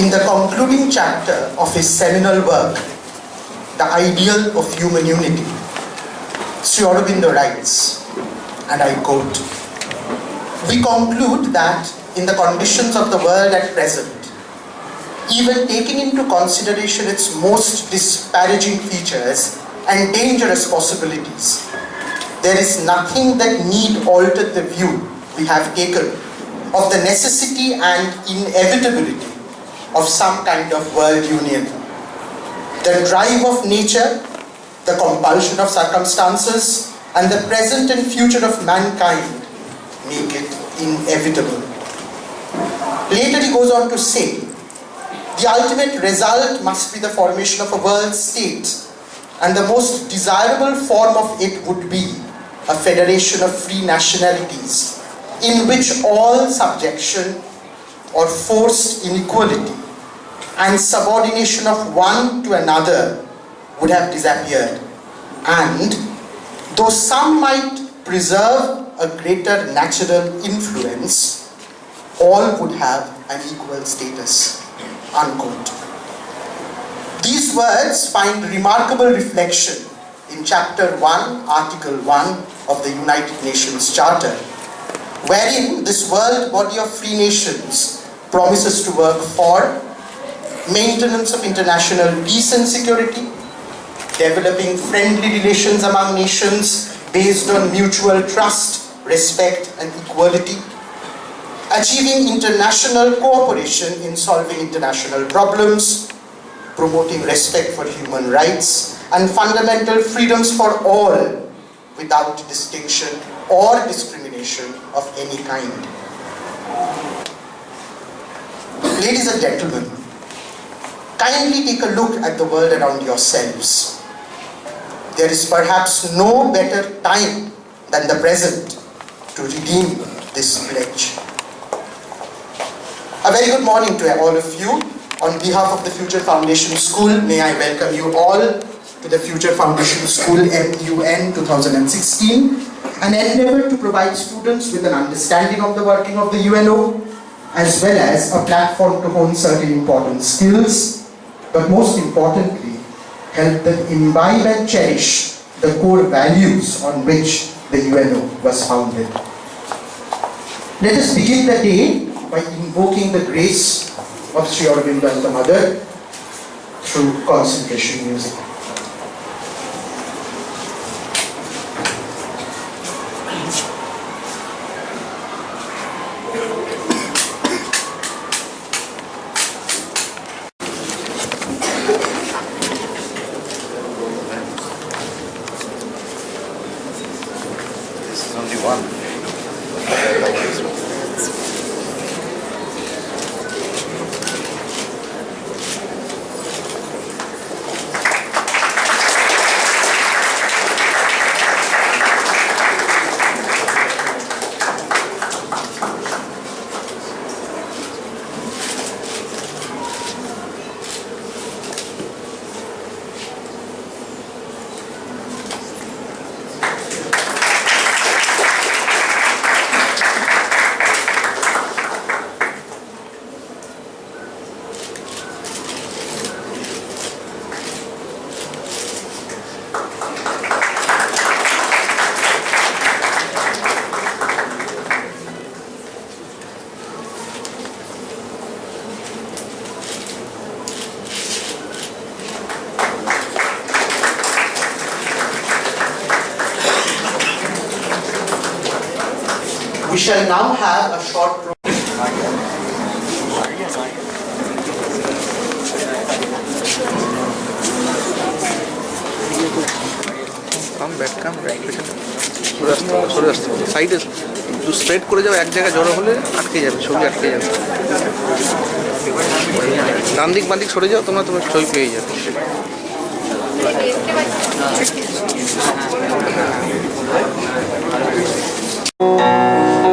In the concluding chapter of his seminal work, The Ideal of Human Unity, Sri Aurobindo writes, and I quote, "We conclude that in the conditions of the world at present, even taking into consideration its most disparaging features and dangerous possibilities, there is nothing that need alter the view we have taken of the necessity and inevitability of some kind of world union. The drive of nature, the compulsion of circumstances, and the present and future of mankind make it inevitable." Later he goes on to say, "The ultimate result must be the formation of a world state, and the most desirable form of it would be a federation of free nationalities, in which all subjection or forced inequality and subordination of one to another would have disappeared, and though some might preserve a greater natural influence, all would have an equal status." Unquote. These words find remarkable reflection in Chapter 1, Article 1 of the United Nations Charter, wherein this world body of free nations promises to work for maintenance of international peace and security, developing friendly relations among nations based on mutual trust, respect, and equality, achieving international cooperation in solving international problems, promoting respect for human rights and fundamental freedoms for all without distinction or discrimination of any kind. Ladies and gentlemen, kindly take a look at the world around yourselves. There is perhaps no better time than the present to redeem this pledge. A very good morning to all of you. On behalf of the Future Foundation School, may I welcome you all to the Future Foundation School MUN 2016, an endeavor to provide students with an understanding of the working of the UNO, as well as a platform to hone certain important skills, but most importantly, help them imbibe and cherish the core values on which the UNO was founded. Let us begin the day by invoking the grace of Sri Aurobindo and the Mother through concentration music. This is only one. We shall now have a short come back সরে আসতে সাইডে একটু spread করে যাও, এক জায়গায় জড়ো হলে আটকে যাবে, ছবি আটকে যাবে। ডান দিক বাঁ দিক সরে যাও, তোমরা ছবি পেয়ে যাবে। I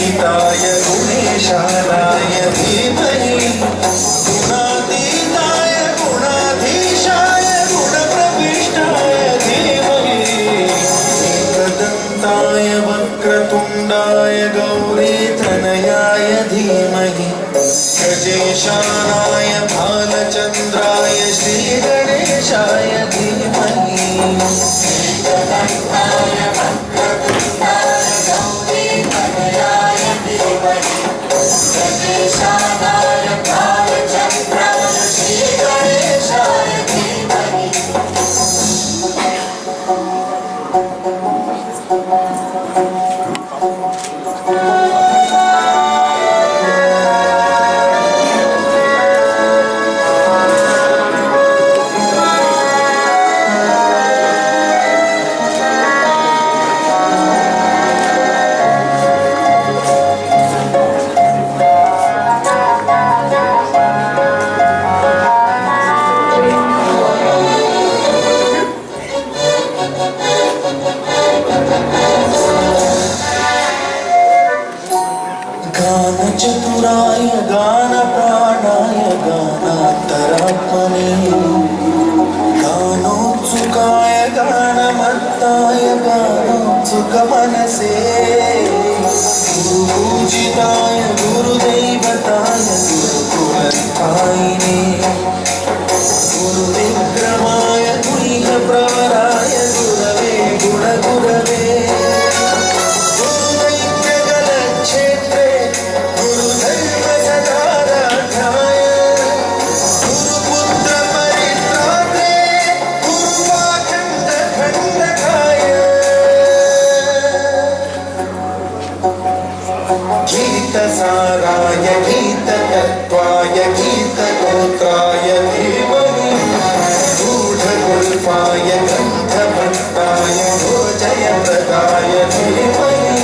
गुणातीताय गुणेशानाय धीमहि गुणातीताय गुणाधीशाय गुणप्रविष्टाय धीमहि एकदन्ताय वक्रतुण्डाय गौरीतनयाय धीमहि गजेशानाय भालचन्द्राय श्रीगणेशाय धीमहि गानचतुराय गानप्राणाय गानान्तरात्मने गानोत्सुकाय गानमत्ताय गानोत्सुकमनसे गुरुपूजिताय गुरुदैवताय गुरुकुलस्थायिने गुरुविक्रमाय गुह्यप्रवराय गुरवे गुणगुरवे गीतसाराय गीततत्त्वाय गीतगोत्राय धीमहि गूढगुल्फाय गन्धभट्टाय भोजयप्रदाय धीमहि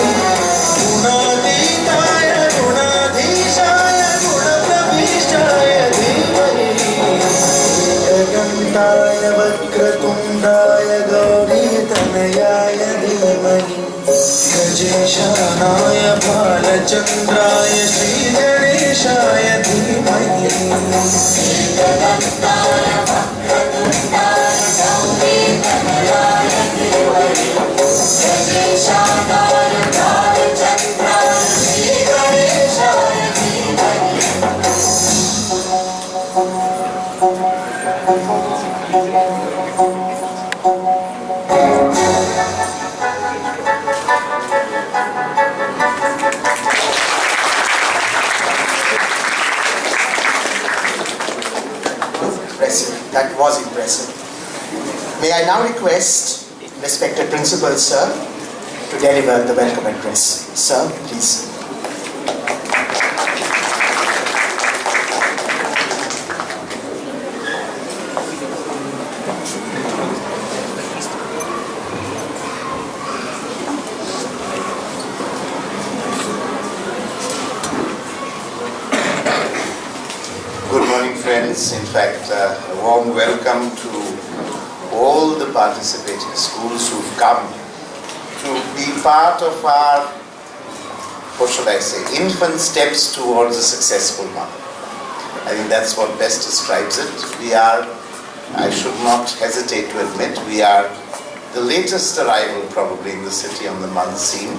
गुणातीताय गुणाधीशाय गुणप्रविष्टाय धीमहि एकदन्ताय वक्रतुण्डाय गौरीतनयाय धीमहि गजेशानाय भालचन्द्राय श्रीगणेशाय धीमहि That was impressive. May I now request respected principal, sir, to deliver the welcome address. Sir, please. Good morning, friends. In fact, a warm welcome to all the participating schools who've come to be part of our, what should I say, infant steps towards a successful MUN. I think that's what best describes it. We are, I should not hesitate to admit, we are the latest arrival probably in the city on the MUN scene.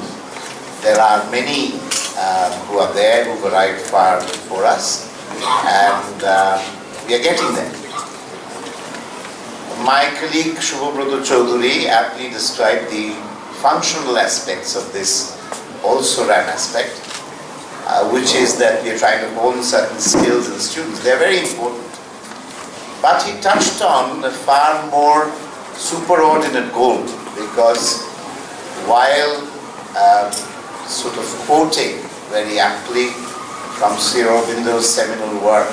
There are many who are there, who've arrived far before us. And we are getting there. My colleague Shubhabrata Chaudhary aptly described the functional aspects of this also ran aspect, which is that we are trying to hone certain skills in students. They are very important. But he touched on a far more superordinate goal, because while sort of quoting very aptly from Sri Aurobindo's seminal work,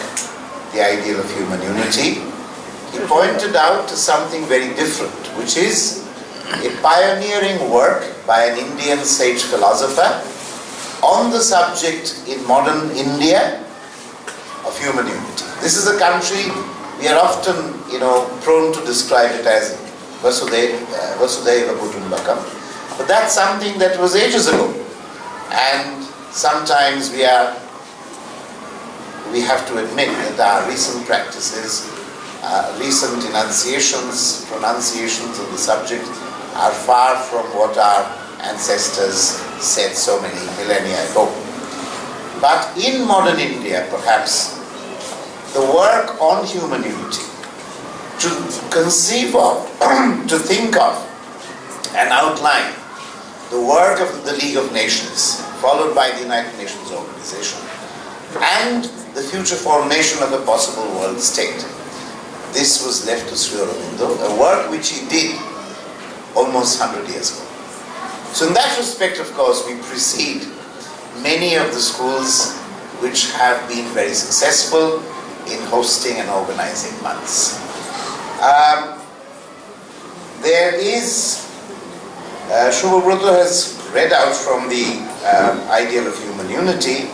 The Ideal of Human Unity, he pointed out to something very different, which is a pioneering work by an Indian sage philosopher on the subject in modern India of human unity. This is a country we are often, prone to describe it as Vasudhaiva Kutumbakam, but that's something that was ages ago. And sometimes we have to admit that our recent practices, recent pronunciations of the subject are far from what our ancestors said so many millennia ago. But in modern India, perhaps, the work on human unity, to conceive of, to think of, and outline the work of the League of Nations, followed by the United Nations Organization, and the future formation of a possible world state. This was left to Sri Aurobindo, a work which he did almost 100 years ago. So in that respect, of course, we precede many of the schools which have been very successful in hosting and organizing MUNs. There is, Shubhabrata has read out from the ideal of human unity.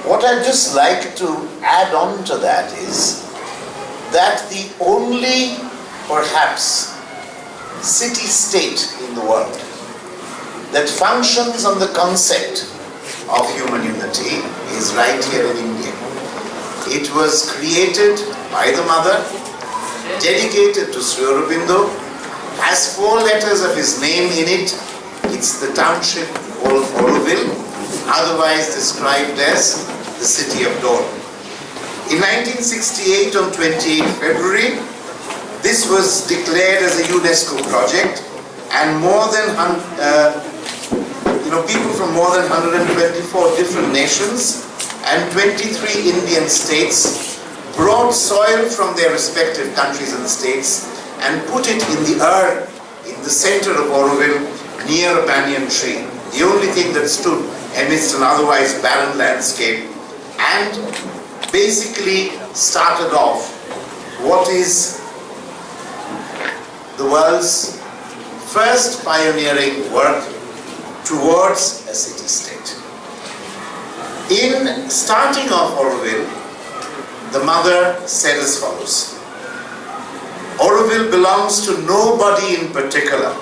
What I'd just like to add on to that is that the only, perhaps, city-state in the world that functions on the concept of human unity is right here in India. It was created by the mother, dedicated to Sri Aurobindo, has 4 letters of his name in it. It's the township called Auroville, otherwise described as the city of dawn. In 1968, on 28 February, this was declared as a UNESCO project, and more than people from more than 124 different nations and 23 Indian states brought soil from their respective countries and states and put it in the urn in the center of Auroville near a banyan tree, the only thing that stood amidst an otherwise barren landscape, and basically started off what is the world's first pioneering work towards a city-state. In starting off Auroville, the mother said as follows: Auroville belongs to nobody in particular.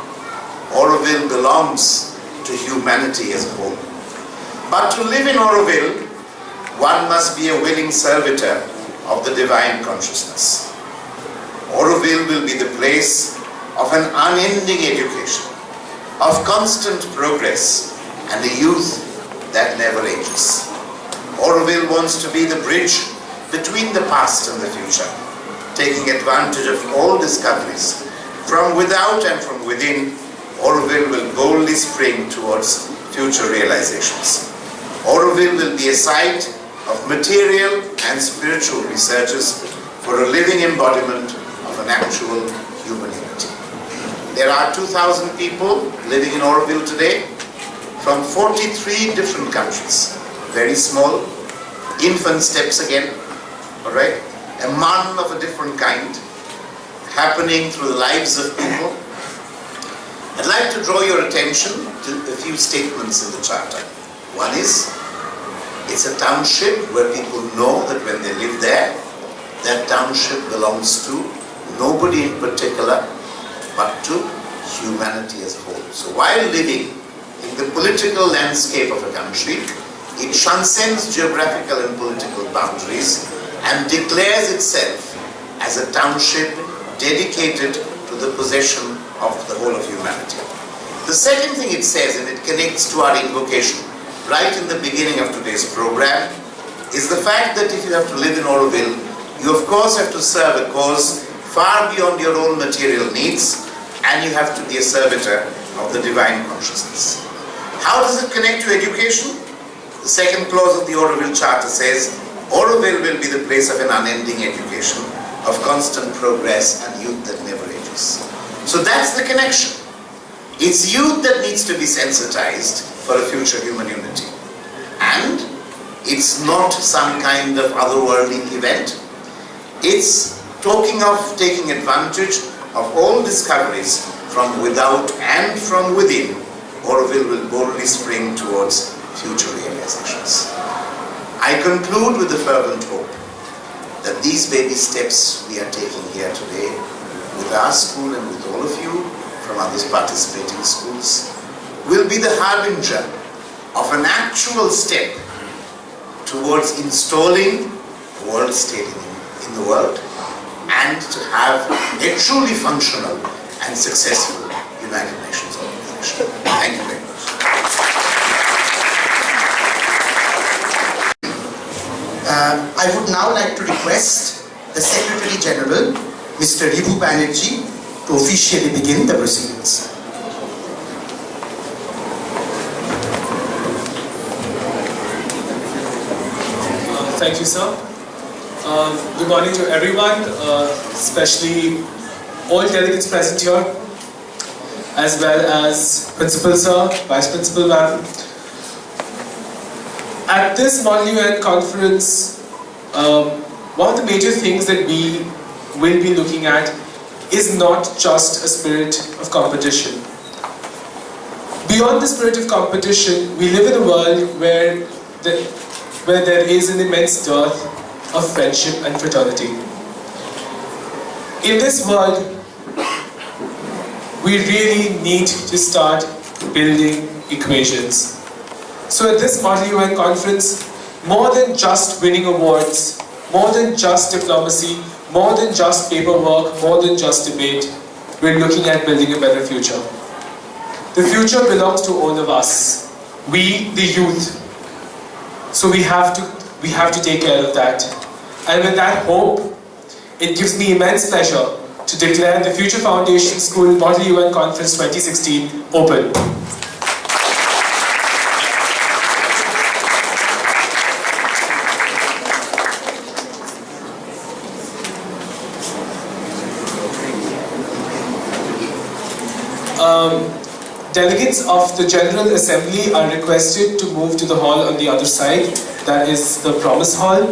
Auroville belongs to humanity as a whole. But to live in Auroville, one must be a willing servitor of the divine consciousness. Auroville will be the place of an unending education, of constant progress, and a youth that never ages. Auroville wants to be the bridge between the past and the future, taking advantage of all discoveries. From without and from within, Auroville will boldly spring towards future realizations. Auroville will be a site of material and spiritual researches for a living embodiment of an actual human unity. There are 2,000 people living in Auroville today from 43 different countries. Very small, infant steps again, all right? A MUN of a different kind, happening through the lives of people. I'd like to draw your attention to a few statements in the charter. One is, it's a township where people know that when they live there, that township belongs to nobody in particular, but to humanity as a whole. So while living in the political landscape of a country, it transcends geographical and political boundaries and declares itself as a township dedicated to the possession of the whole of humanity. The second thing it says, and it connects to our invocation right in the beginning of today's program, is the fact that if you have to live in Auroville, you of course have to serve a cause far beyond your own material needs, and you have to be a servitor of the divine consciousness. How does it connect to education? The second clause of the Auroville Charter says, Auroville will be the place of an unending education, of constant progress and youth that never ages. So that's the connection. It's youth that needs to be sensitized for a future human unity. And it's not some kind of otherworldly event. It's talking of taking advantage of all discoveries from without and from within. Auroville will boldly spring towards future realizations. I conclude with the fervent hope that these baby steps we are taking here today with our school and with all of you from others participating schools will be the harbinger of an actual step towards installing world state in the world and to have a truly functional and successful United Nations organization. Thank you very much. I would now like to request the Secretary General, Mr. Ribu Banerjee, to officially begin the proceedings. Thank you, sir. Good morning to everyone, especially all delegates present here, as well as Principal Sir, Vice Principal Ma'am. At this Model UN conference, one of the major things that we will be looking at is not just a spirit of competition. Beyond the spirit of competition, we live in a world where there is an immense dearth of friendship and fraternity. In this world, we really need to start building equations. So at this Model UN conference, more than just winning awards, more than just diplomacy, more than just paperwork, more than just debate, we're looking at building a better future. The future belongs to all of us, we the youth. So we have to take care of that. And with that hope, it gives me immense pleasure to declare the Future Foundation School Model UN Conference 2016 open. Delegates of the General Assembly are requested to move to the hall on the other side, that is the Promise Hall.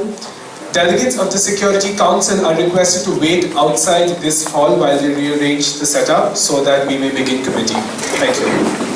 Delegates of the Security Council are requested to wait outside this hall while they rearrange the setup so that we may begin committee. Thank you.